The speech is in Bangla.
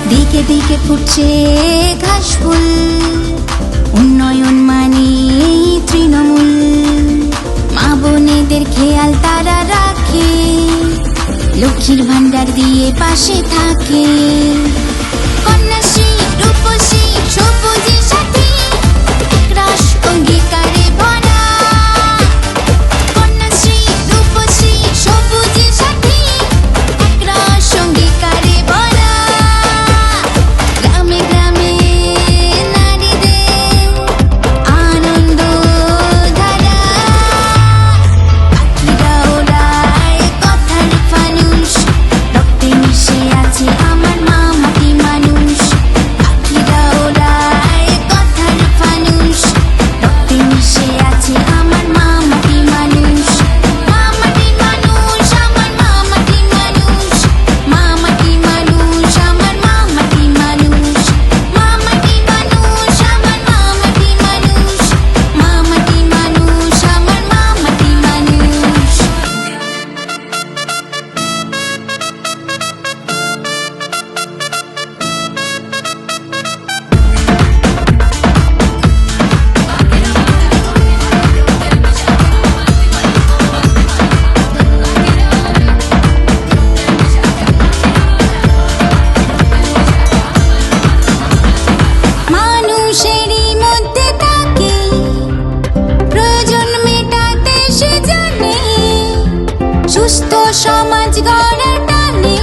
দিকে দিকে ফুটছে ঘাস ফুল, উন্নয়ন মানে তৃণমূল। মা বোনেদের খেয়াল তারা রাখে, লক্ষ্মীর ভান্ডার দিয়ে পাশে থাকে। কন্যাশ্রী, রূপশ্রী, সবুজের সাথে একরাশ অঙ্গীকারে ভরা। কন্যাশ্রী, রূপশ্রী, সবুজের সাথে একরাশ অঙ্গীকারে ভরা। গ্রামে গ্রামে নারীদের আনন্দ ধারা। পাখিরা ওড়ায় কথার ফানুষ, রক্তে মিশে আছে আমার মা মাটি মানুষ। পাখিরা ওড়ায় কথার ফানুষ, রক্তে মিশে আছে আমার মা মাটি মানুষ। মা মাটি মানুষ, আমার মা মাটি মানুষ। মা মাটি মানুষ, আমার মা মাটি মানুষ। মা মাটি মানুষ, আমার মা মাটি মানুষ। মা মাটি মানুষ, আমার মা মাটি মানুষ। মানুষেরই মধ্যে থাকে প্রয়োজন মেটাতে, সে জানে সুস্থ সমাজ গড়ার টানে।